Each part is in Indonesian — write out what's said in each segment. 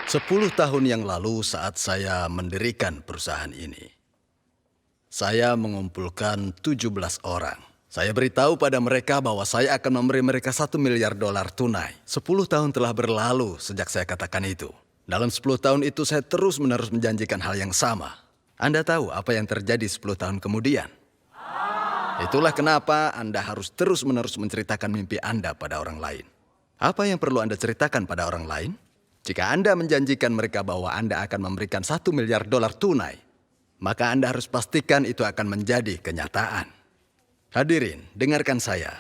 10 tahun yang lalu saat saya mendirikan perusahaan ini, saya mengumpulkan 17 orang. Saya beritahu pada mereka bahwa saya akan memberi mereka $1 miliar tunai. 10 tahun telah berlalu sejak saya katakan itu. Dalam 10 tahun itu saya terus-menerus menjanjikan hal yang sama. Anda tahu apa yang terjadi 10 tahun kemudian? Itulah kenapa Anda harus terus-menerus menceritakan mimpi Anda pada orang lain. Apa yang perlu Anda ceritakan pada orang lain? Jika Anda menjanjikan mereka bahwa Anda akan memberikan $1 miliar tunai, maka Anda harus pastikan itu akan menjadi kenyataan. Hadirin, dengarkan saya.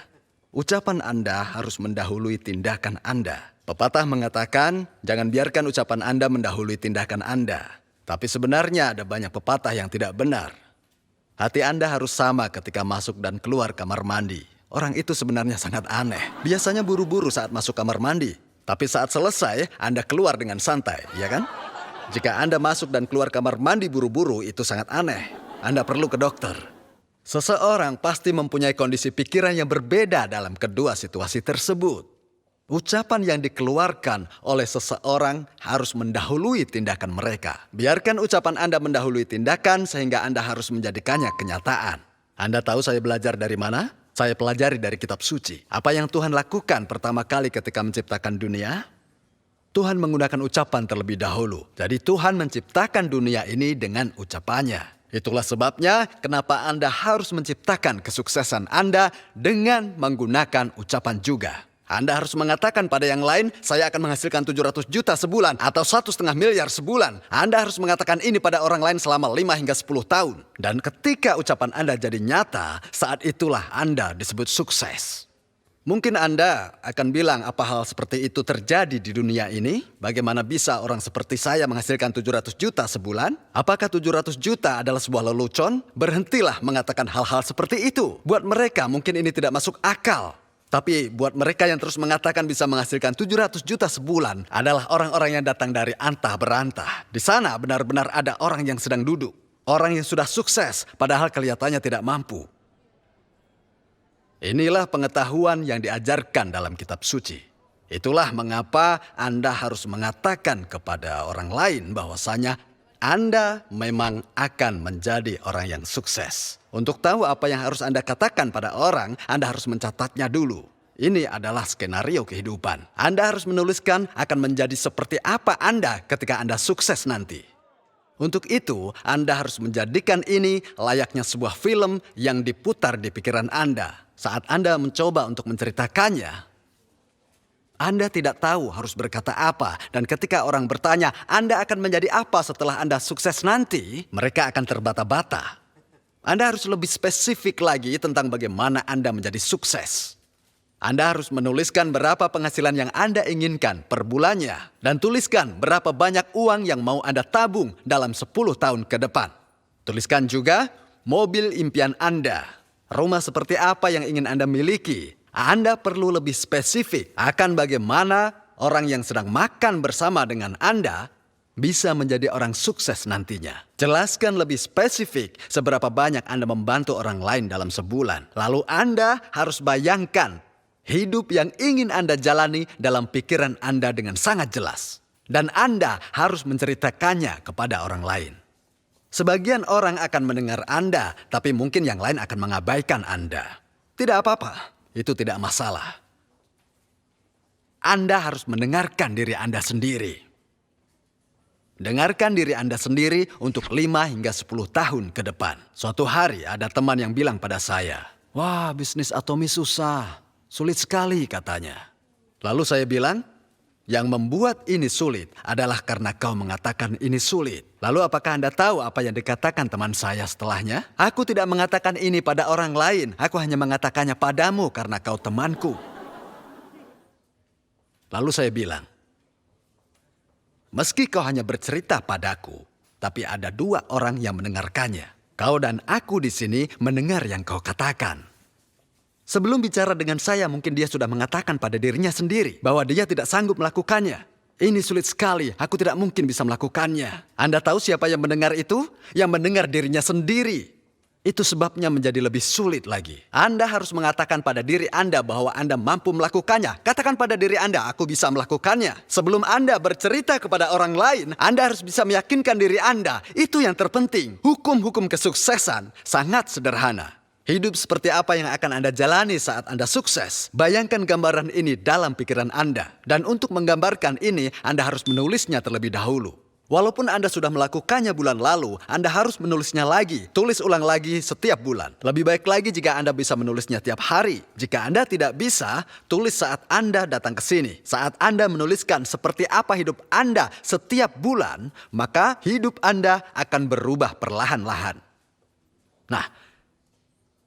Ucapan Anda harus mendahului tindakan Anda. Pepatah mengatakan, jangan biarkan ucapan Anda mendahului tindakan Anda. Tapi sebenarnya ada banyak pepatah yang tidak benar. Hati Anda harus sama ketika masuk dan keluar kamar mandi. Orang itu sebenarnya sangat aneh. Biasanya buru-buru saat masuk kamar mandi. Tapi saat selesai, Anda keluar dengan santai, ya kan? Jika Anda masuk dan keluar kamar mandi buru-buru, itu sangat aneh. Anda perlu ke dokter. Seseorang pasti mempunyai kondisi pikiran yang berbeda dalam kedua situasi tersebut. Ucapan yang dikeluarkan oleh seseorang harus mendahului tindakan mereka. Biarkan ucapan Anda mendahului tindakan sehingga Anda harus menjadikannya kenyataan. Anda tahu saya belajar dari mana? Saya pelajari dari kitab suci. Apa yang Tuhan lakukan pertama kali ketika menciptakan dunia? Tuhan menggunakan ucapan terlebih dahulu. Jadi Tuhan menciptakan dunia ini dengan ucapannya. Itulah sebabnya kenapa Anda harus menciptakan kesuksesan Anda dengan menggunakan ucapan juga. Anda harus mengatakan pada yang lain, saya akan menghasilkan 700 juta sebulan atau 1,5 miliar sebulan. Anda harus mengatakan ini pada orang lain selama 5 hingga 10 tahun. Dan ketika ucapan Anda jadi nyata, saat itulah Anda disebut sukses. Mungkin Anda akan bilang apa hal seperti itu terjadi di dunia ini? Bagaimana bisa orang seperti saya menghasilkan 700 juta sebulan? Apakah 700 juta adalah sebuah lelucon? Berhentilah mengatakan hal-hal seperti itu. Buat mereka mungkin ini tidak masuk akal. Tapi buat mereka yang terus mengatakan bisa menghasilkan 700 juta sebulan adalah orang-orang yang datang dari antah berantah. Di sana benar-benar ada orang yang sedang duduk. Orang yang sudah sukses padahal kelihatannya tidak mampu. Inilah pengetahuan yang diajarkan dalam kitab suci. Itulah mengapa Anda harus mengatakan kepada orang lain bahwasanya Anda memang akan menjadi orang yang sukses. Untuk tahu apa yang harus Anda katakan pada orang, Anda harus mencatatnya dulu. Ini adalah skenario kehidupan. Anda harus menuliskan akan menjadi seperti apa Anda ketika Anda sukses nanti. Untuk itu, Anda harus menjadikan ini layaknya sebuah film yang diputar di pikiran Anda. Saat Anda mencoba untuk menceritakannya, Anda tidak tahu harus berkata apa. Dan ketika orang bertanya, Anda akan menjadi apa setelah Anda sukses nanti, mereka akan terbata-bata. Anda harus lebih spesifik lagi tentang bagaimana Anda menjadi sukses. Anda harus menuliskan berapa penghasilan yang Anda inginkan per bulannya. Dan tuliskan berapa banyak uang yang mau Anda tabung dalam 10 tahun ke depan. Tuliskan juga mobil impian Anda. Rumah seperti apa yang ingin Anda miliki. Anda perlu lebih spesifik akan bagaimana orang yang sedang makan bersama dengan Anda bisa menjadi orang sukses nantinya. Jelaskan lebih spesifik seberapa banyak Anda membantu orang lain dalam sebulan. Lalu Anda harus bayangkan hidup yang ingin Anda jalani dalam pikiran Anda dengan sangat jelas. Dan Anda harus menceritakannya kepada orang lain. Sebagian orang akan mendengar Anda, tapi mungkin yang lain akan mengabaikan Anda. Tidak apa-apa, itu tidak masalah. Anda harus mendengarkan diri Anda sendiri. Dengarkan diri Anda sendiri untuk 5 hingga 10 tahun ke depan. Suatu hari ada teman yang bilang pada saya, "Wah, bisnis Atomi susah. Sulit sekali," katanya. Lalu saya bilang, "Yang membuat ini sulit adalah karena kau mengatakan ini sulit." Lalu apakah Anda tahu apa yang dikatakan teman saya setelahnya? "Aku tidak mengatakan ini pada orang lain. Aku hanya mengatakannya padamu karena kau temanku." Lalu saya bilang, "Meski kau hanya bercerita padaku, tapi ada 2 orang yang mendengarkannya. Kau dan aku di sini mendengar yang kau katakan." Sebelum bicara dengan saya, mungkin dia sudah mengatakan pada dirinya sendiri bahwa dia tidak sanggup melakukannya. "Ini sulit sekali, aku tidak mungkin bisa melakukannya." Anda tahu siapa yang mendengar itu? Yang mendengar dirinya sendiri. Itu sebabnya menjadi lebih sulit lagi. Anda harus mengatakan pada diri Anda bahwa Anda mampu melakukannya. Katakan pada diri Anda, aku bisa melakukannya. Sebelum Anda bercerita kepada orang lain, Anda harus bisa meyakinkan diri Anda. Itu yang terpenting. Hukum-hukum kesuksesan sangat sederhana. Hidup seperti apa yang akan Anda jalani saat Anda sukses? Bayangkan gambaran ini dalam pikiran Anda. Dan untuk menggambarkan ini, Anda harus menulisnya terlebih dahulu. Walaupun Anda sudah melakukannya bulan lalu, Anda harus menulisnya lagi. Tulis ulang lagi setiap bulan. Lebih baik lagi jika Anda bisa menulisnya tiap hari. Jika Anda tidak bisa, tulis saat Anda datang ke sini. Saat Anda menuliskan seperti apa hidup Anda setiap bulan, maka hidup Anda akan berubah perlahan-lahan. Nah,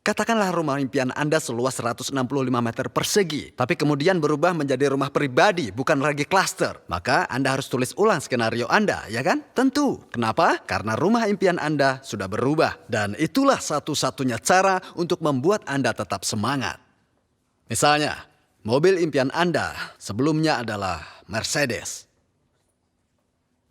katakanlah rumah impian Anda seluas 165 meter persegi, tapi kemudian berubah menjadi rumah pribadi, bukan lagi klaster. Maka Anda harus tulis ulang skenario Anda, ya kan? Tentu. Kenapa? Karena rumah impian Anda sudah berubah. Dan itulah satu-satunya cara untuk membuat Anda tetap semangat. Misalnya, mobil impian Anda sebelumnya adalah Mercedes.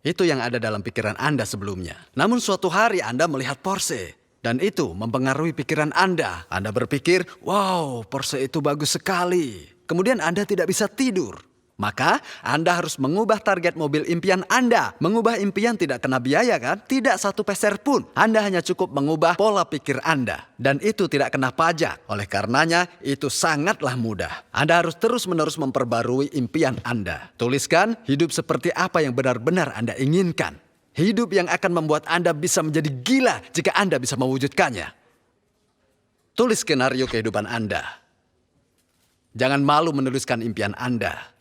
Itu yang ada dalam pikiran Anda sebelumnya. Namun suatu hari Anda melihat Porsche. Dan itu mempengaruhi pikiran Anda. Anda berpikir, wow, Porsche itu bagus sekali. Kemudian Anda tidak bisa tidur. Maka Anda harus mengubah target mobil impian Anda. Mengubah impian tidak kena biaya kan? Tidak satu peser pun. Anda hanya cukup mengubah pola pikir Anda. Dan itu tidak kena pajak. Oleh karenanya, itu sangatlah mudah. Anda harus terus-menerus memperbarui impian Anda. Tuliskan hidup seperti apa yang benar-benar Anda inginkan. Hidup yang akan membuat Anda bisa menjadi gila jika Anda bisa mewujudkannya. Tulis skenario kehidupan Anda. Jangan malu menuliskan impian Anda.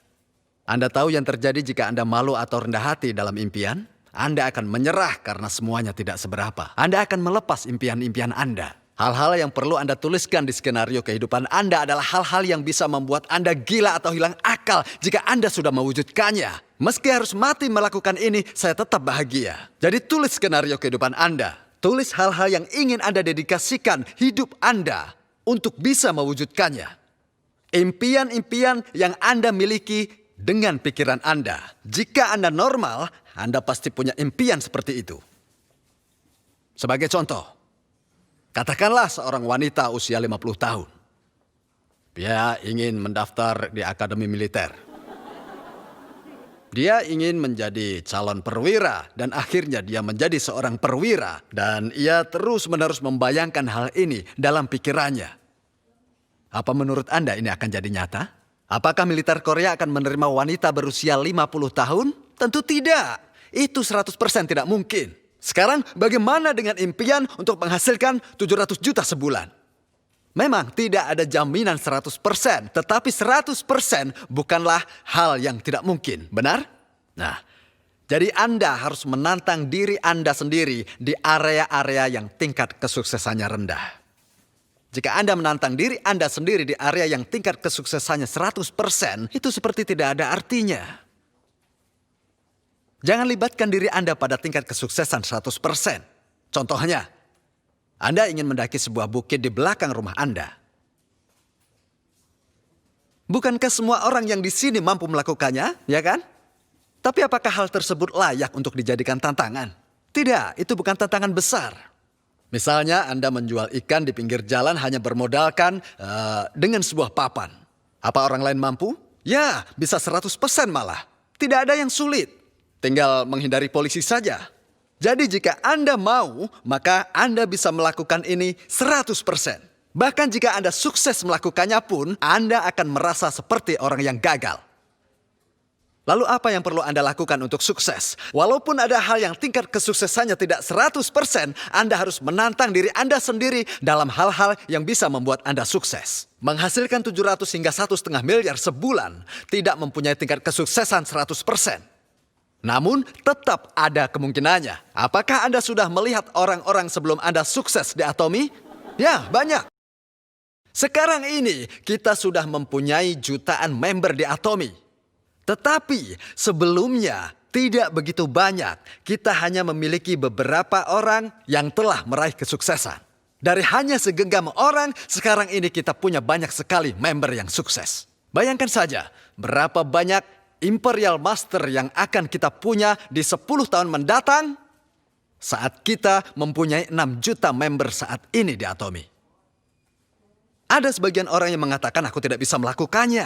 Anda tahu yang terjadi jika Anda malu atau rendah hati dalam impian? Anda akan menyerah karena semuanya tidak seberapa. Anda akan melepas impian-impian Anda. Hal-hal yang perlu Anda tuliskan di skenario kehidupan Anda adalah hal-hal yang bisa membuat Anda gila atau hilang akal jika Anda sudah mewujudkannya. Meski harus mati melakukan ini, saya tetap bahagia. Jadi tulis skenario kehidupan Anda. Tulis hal-hal yang ingin Anda dedikasikan hidup Anda untuk bisa mewujudkannya. Impian-impian yang Anda miliki dengan pikiran Anda. Jika Anda normal, Anda pasti punya impian seperti itu. Sebagai contoh, katakanlah seorang wanita usia 50 tahun. Dia ingin mendaftar di akademi militer. Dia ingin menjadi calon perwira dan akhirnya dia menjadi seorang perwira. Dan ia terus-menerus membayangkan hal ini dalam pikirannya. Apa menurut Anda ini akan jadi nyata? Apakah militer Korea akan menerima wanita berusia 50 tahun? Tentu tidak. Itu 100% tidak mungkin. Sekarang bagaimana dengan impian untuk menghasilkan 700 juta sebulan? Memang tidak ada jaminan 100%, tetapi 100% bukanlah hal yang tidak mungkin, benar? Nah, jadi Anda harus menantang diri Anda sendiri di area-area yang tingkat kesuksesannya rendah. Jika Anda menantang diri Anda sendiri di area yang tingkat kesuksesannya 100%, itu seperti tidak ada artinya. Jangan libatkan diri Anda pada tingkat kesuksesan 100%. Contohnya, Anda ingin mendaki sebuah bukit di belakang rumah Anda. Bukankah semua orang yang di sini mampu melakukannya, ya kan? Tapi apakah hal tersebut layak untuk dijadikan tantangan? Tidak, itu bukan tantangan besar. Misalnya Anda menjual ikan di pinggir jalan hanya bermodalkan dengan sebuah papan. Apa orang lain mampu? Ya, bisa 100% malah. Tidak ada yang sulit. Tinggal menghindari polisi saja. Jadi jika Anda mau, maka Anda bisa melakukan ini 100%. Bahkan jika Anda sukses melakukannya pun, Anda akan merasa seperti orang yang gagal. Lalu apa yang perlu Anda lakukan untuk sukses? Walaupun ada hal yang tingkat kesuksesannya tidak 100%, Anda harus menantang diri Anda sendiri dalam hal-hal yang bisa membuat Anda sukses. Menghasilkan 700 hingga 1,5 miliar sebulan tidak mempunyai tingkat kesuksesan 100%. Namun tetap ada kemungkinannya. Apakah Anda sudah melihat orang-orang sebelum Anda sukses di Atomy? Ya, banyak. Sekarang ini kita sudah mempunyai jutaan member di Atomy. Tetapi sebelumnya tidak begitu banyak. Kita hanya memiliki beberapa orang yang telah meraih kesuksesan. Dari hanya segenggam orang, sekarang ini kita punya banyak sekali member yang sukses. Bayangkan saja berapa banyak Imperial Master yang akan kita punya di 10 tahun mendatang? saat kita mempunyai 6 juta member saat ini di Atomy. Ada sebagian orang yang mengatakan aku tidak bisa melakukannya.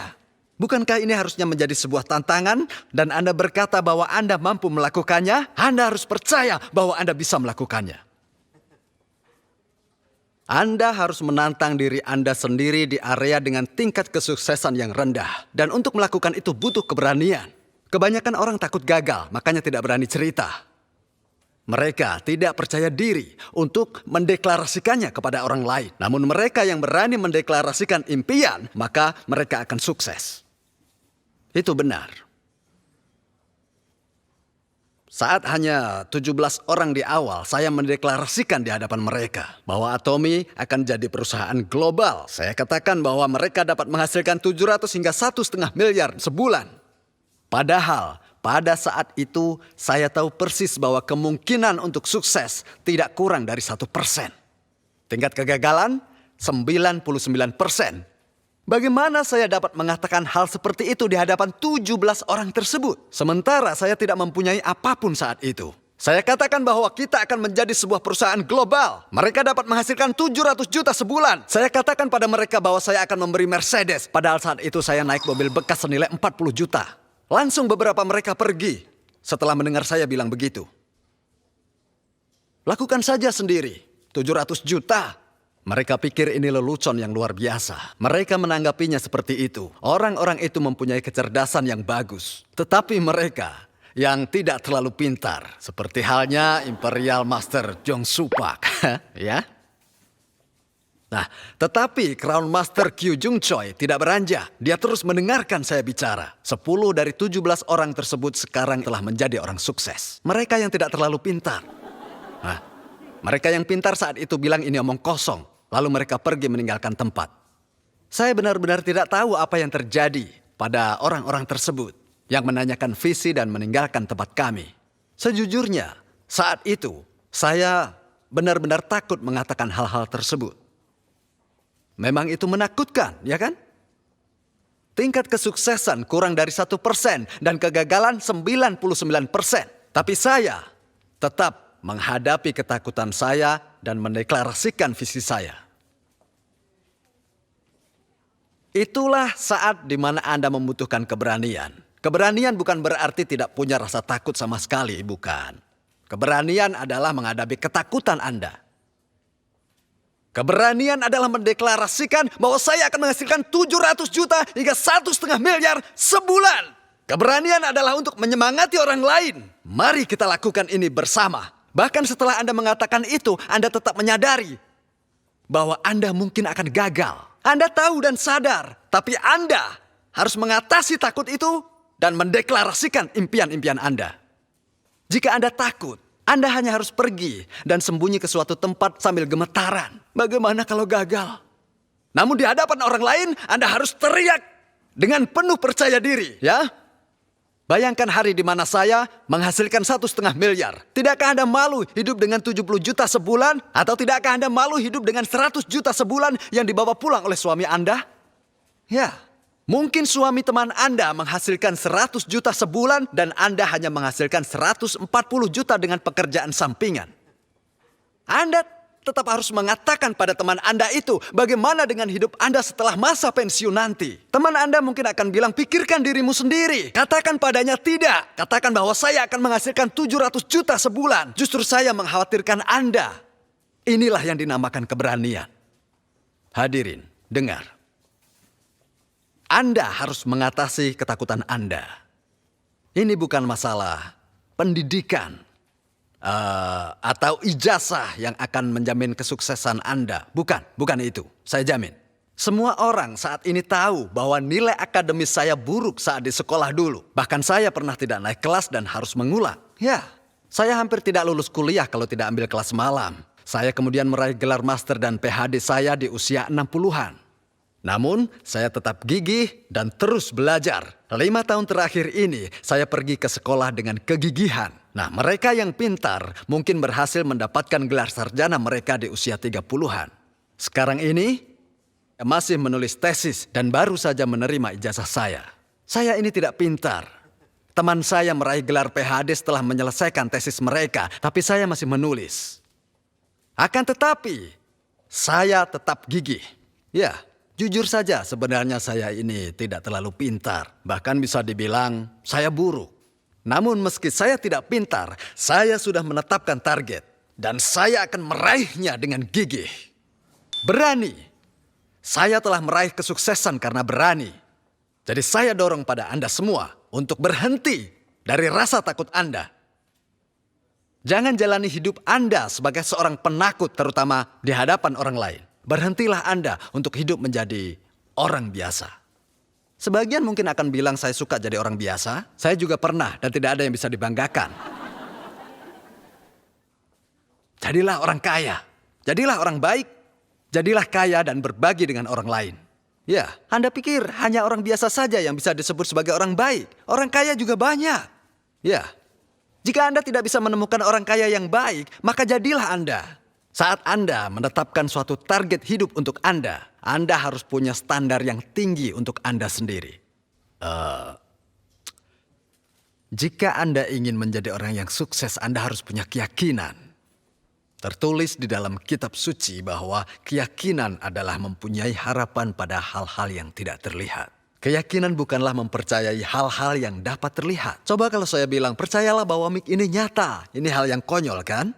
Bukankah ini harusnya menjadi sebuah tantangan dan Anda berkata bahwa Anda mampu melakukannya? Anda harus percaya bahwa Anda bisa melakukannya. Anda harus menantang diri Anda sendiri di area dengan tingkat kesuksesan yang rendah. Dan untuk melakukan itu butuh keberanian. Kebanyakan orang takut gagal, makanya tidak berani cerita. Mereka tidak percaya diri untuk mendeklarasikannya kepada orang lain. Namun mereka yang berani mendeklarasikan impian, maka mereka akan sukses. Itu benar. Saat hanya 17 orang di awal, saya mendeklarasikan di hadapan mereka bahwa Atomy akan jadi perusahaan global. Saya katakan bahwa mereka dapat menghasilkan 700 hingga 1,5 miliar sebulan. Padahal pada saat itu saya tahu persis bahwa kemungkinan untuk sukses tidak kurang dari 1%. Tingkat kegagalan 99%. Bagaimana saya dapat mengatakan hal seperti itu di hadapan 17 orang tersebut? Sementara saya tidak mempunyai apapun saat itu. Saya katakan bahwa kita akan menjadi sebuah perusahaan global. Mereka dapat menghasilkan 700 juta sebulan. Saya katakan pada mereka bahwa saya akan memberi Mercedes. Padahal saat itu saya naik mobil bekas senilai 40 juta. Langsung beberapa mereka pergi setelah mendengar saya bilang begitu. Lakukan saja sendiri, 700 juta. Mereka pikir ini lelucon yang luar biasa. Mereka menanggapinya seperti itu. Orang-orang itu mempunyai kecerdasan yang bagus. Tetapi mereka yang tidak terlalu pintar. Seperti halnya Imperial Master Jong Supak. Ya. Nah, tetapi Crown Master Kyu Jung Choi tidak beranjak. Dia terus mendengarkan saya bicara. 10 dari 17 orang tersebut sekarang telah menjadi orang sukses. Mereka yang tidak terlalu pintar. Nah, mereka yang pintar saat itu bilang ini omong kosong. Lalu mereka pergi meninggalkan tempat. Saya benar-benar tidak tahu apa yang terjadi pada orang-orang tersebut yang menanyakan visi dan meninggalkan tempat kami. Sejujurnya, saat itu saya benar-benar takut mengatakan hal-hal tersebut. Memang itu menakutkan, ya kan? Tingkat kesuksesan kurang dari 1% dan kegagalan 99%. Tapi saya tetap menghadapi ketakutan saya dan mendeklarasikan visi saya. Itulah saat di mana Anda membutuhkan keberanian. Keberanian bukan berarti tidak punya rasa takut sama sekali, bukan. Keberanian adalah menghadapi ketakutan Anda. Keberanian adalah mendeklarasikan bahwa saya akan menghasilkan 700 juta hingga 1,5 miliar sebulan. Keberanian adalah untuk menyemangati orang lain. Mari kita lakukan ini bersama. Bahkan setelah Anda mengatakan itu, Anda tetap menyadari bahwa Anda mungkin akan gagal. Anda tahu dan sadar, tapi Anda harus mengatasi takut itu dan mendeklarasikan impian-impian Anda. Jika Anda takut, Anda hanya harus pergi dan sembunyi ke suatu tempat sambil gemetaran. Bagaimana kalau gagal? Namun di hadapan orang lain, Anda harus teriak dengan penuh percaya diri, ya? Bayangkan hari di mana saya menghasilkan 1,5 miliar. Tidakkah Anda malu hidup dengan 70 juta sebulan? Atau tidakkah Anda malu hidup dengan 100 juta sebulan yang dibawa pulang oleh suami Anda? Ya, mungkin suami teman Anda menghasilkan 100 juta sebulan dan Anda hanya menghasilkan 140 juta dengan pekerjaan sampingan. Anda tetap harus mengatakan pada teman Anda itu bagaimana dengan hidup Anda setelah masa pensiun nanti. Teman Anda mungkin akan bilang, pikirkan dirimu sendiri. Katakan padanya tidak. Katakan bahwa saya akan menghasilkan 700 juta sebulan. Justru saya mengkhawatirkan Anda. Inilah yang dinamakan keberanian. Hadirin, dengar. Anda harus mengatasi ketakutan Anda. Ini bukan masalah pendidikan. Atau ijazah yang akan menjamin kesuksesan Anda. Bukan itu. Saya jamin. Semua orang saat ini tahu bahwa nilai akademis saya buruk saat di sekolah dulu. Bahkan saya pernah tidak naik kelas dan harus mengulang. Ya, saya hampir tidak lulus kuliah kalau tidak ambil kelas malam. Saya kemudian meraih gelar master dan PhD saya di usia 60-an. Namun, saya tetap gigih dan terus belajar. 5 tahun terakhir ini, saya pergi ke sekolah dengan kegigihan. Nah, mereka yang pintar mungkin berhasil mendapatkan gelar sarjana mereka di usia 30-an. Sekarang ini, masih menulis tesis dan baru saja menerima ijazah saya. Saya ini tidak pintar. Teman saya meraih gelar PhD setelah menyelesaikan tesis mereka, tapi saya masih menulis. Akan tetapi, saya tetap gigih. Ya, jujur saja sebenarnya saya ini tidak terlalu pintar. Bahkan bisa dibilang saya buruk. Namun meski saya tidak pintar, saya sudah menetapkan target. Dan saya akan meraihnya dengan gigih. Berani. Saya telah meraih kesuksesan karena berani. Jadi saya dorong pada Anda semua untuk berhenti dari rasa takut Anda. Jangan jalani hidup Anda sebagai seorang penakut terutama di hadapan orang lain. Berhentilah Anda untuk hidup menjadi orang biasa. Sebagian mungkin akan bilang saya suka jadi orang biasa. Saya juga pernah dan tidak ada yang bisa dibanggakan. Jadilah orang kaya. Jadilah orang baik. Jadilah kaya dan berbagi dengan orang lain. Ya, Anda pikir hanya orang biasa saja yang bisa disebut sebagai orang baik. Orang kaya juga banyak. Ya, jika Anda tidak bisa menemukan orang kaya yang baik, maka jadilah Anda. Saat Anda menetapkan suatu target hidup untuk Anda harus punya standar yang tinggi untuk Anda sendiri. Jika Anda ingin menjadi orang yang sukses, Anda harus punya keyakinan. Tertulis di dalam kitab suci bahwa keyakinan adalah mempunyai harapan pada hal-hal yang tidak terlihat. Keyakinan bukanlah mempercayai hal-hal yang dapat terlihat. Coba kalau saya bilang, percayalah bahwa mik ini nyata. Ini hal yang konyol kan?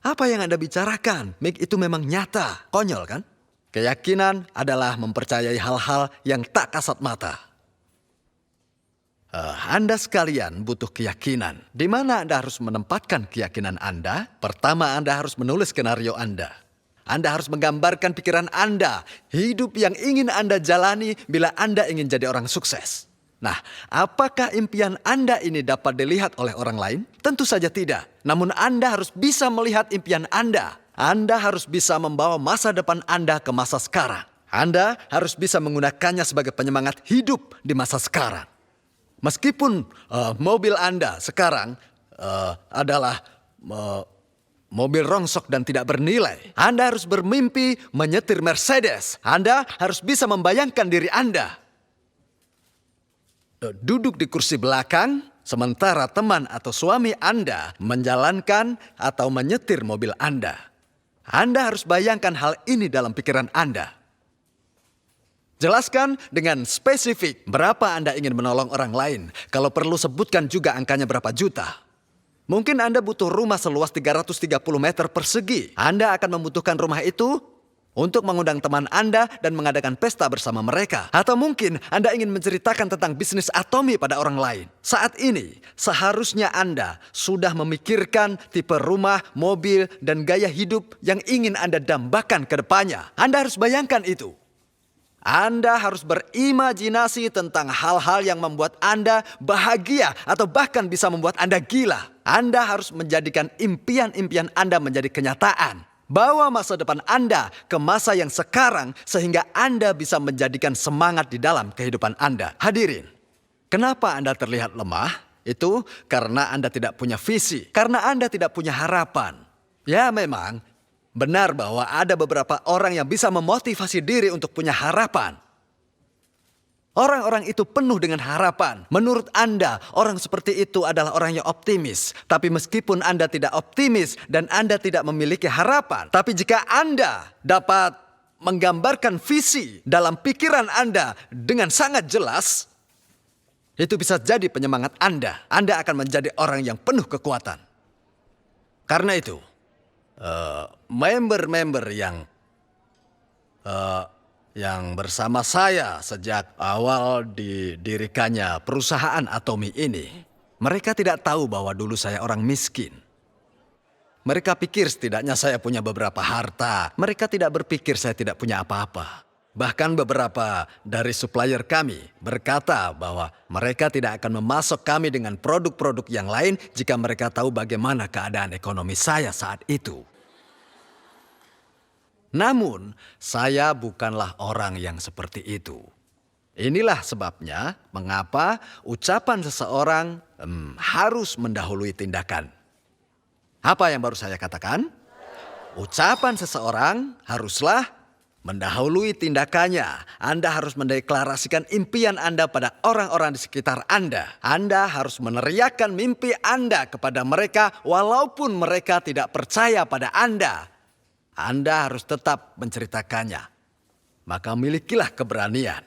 Apa yang Anda bicarakan? Mik itu memang nyata. Konyol kan? Keyakinan adalah mempercayai hal-hal yang tak kasat mata. Anda sekalian butuh keyakinan. Di mana Anda harus menempatkan keyakinan Anda? Pertama, Anda harus menulis skenario Anda. Anda harus menggambarkan pikiran Anda, hidup yang ingin Anda jalani bila Anda ingin jadi orang sukses. Nah, apakah impian Anda ini dapat dilihat oleh orang lain? Tentu saja tidak. Namun Anda harus bisa melihat impian Anda. Anda harus bisa membawa masa depan Anda ke masa sekarang. Anda harus bisa menggunakannya sebagai penyemangat hidup di masa sekarang. Meskipun mobil Anda sekarang adalah mobil rongsok dan tidak bernilai, Anda harus bermimpi menyetir Mercedes. Anda harus bisa membayangkan diri Anda duduk di kursi belakang, sementara teman atau suami Anda menjalankan atau menyetir mobil Anda. Anda harus bayangkan hal ini dalam pikiran Anda. Jelaskan dengan spesifik berapa Anda ingin menolong orang lain. Kalau perlu sebutkan juga angkanya berapa juta. Mungkin Anda butuh rumah seluas 330 meter persegi. Anda akan membutuhkan rumah itu untuk mengundang teman Anda dan mengadakan pesta bersama mereka. Atau mungkin Anda ingin menceritakan tentang bisnis atomi pada orang lain. Saat ini, seharusnya Anda sudah memikirkan tipe rumah, mobil, dan gaya hidup yang ingin Anda dambakan ke depannya. Anda harus bayangkan itu. Anda harus berimajinasi tentang hal-hal yang membuat Anda bahagia atau bahkan bisa membuat Anda gila. Anda harus menjadikan impian-impian Anda menjadi kenyataan. Bawa masa depan Anda ke masa yang sekarang sehingga Anda bisa menjadikan semangat di dalam kehidupan Anda. Hadirin, kenapa Anda terlihat lemah? Itu karena Anda tidak punya visi, karena Anda tidak punya harapan. Ya memang, benar bahwa ada beberapa orang yang bisa memotivasi diri untuk punya harapan. Orang-orang itu penuh dengan harapan. Menurut Anda, orang seperti itu adalah orang yang optimis. Tapi meskipun Anda tidak optimis dan Anda tidak memiliki harapan, tapi jika Anda dapat menggambarkan visi dalam pikiran Anda dengan sangat jelas, itu bisa jadi penyemangat Anda. Anda akan menjadi orang yang penuh kekuatan. Karena itu, member-member yang bersama saya sejak awal didirikannya perusahaan Atomi ini, mereka tidak tahu bahwa dulu saya orang miskin. Mereka pikir setidaknya saya punya beberapa harta. Mereka tidak berpikir saya tidak punya apa-apa. Bahkan beberapa dari supplier kami berkata bahwa mereka tidak akan memasok kami dengan produk-produk yang lain jika mereka tahu bagaimana keadaan ekonomi saya saat itu. Namun, saya bukanlah orang yang seperti itu. Inilah sebabnya mengapa ucapan seseorang harus mendahului tindakan. Apa yang baru saya katakan? Ucapan seseorang haruslah Mendahului tindakannya, Anda harus mendeklarasikan impian Anda pada orang-orang di sekitar Anda. Anda harus meneriakkan mimpi Anda kepada mereka walaupun mereka tidak percaya pada Anda. Anda harus tetap menceritakannya. Maka milikilah keberanian.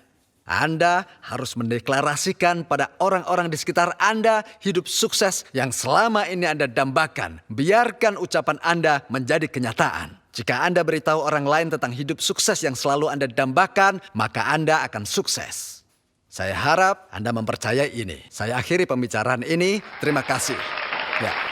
Anda harus mendeklarasikan pada orang-orang di sekitar Anda hidup sukses yang selama ini Anda dambakan. Biarkan ucapan Anda menjadi kenyataan. Jika Anda beritahu orang lain tentang hidup sukses yang selalu Anda dambakan, maka Anda akan sukses. Saya harap Anda mempercayai ini. Saya akhiri pembicaraan ini. Terima kasih. Ya.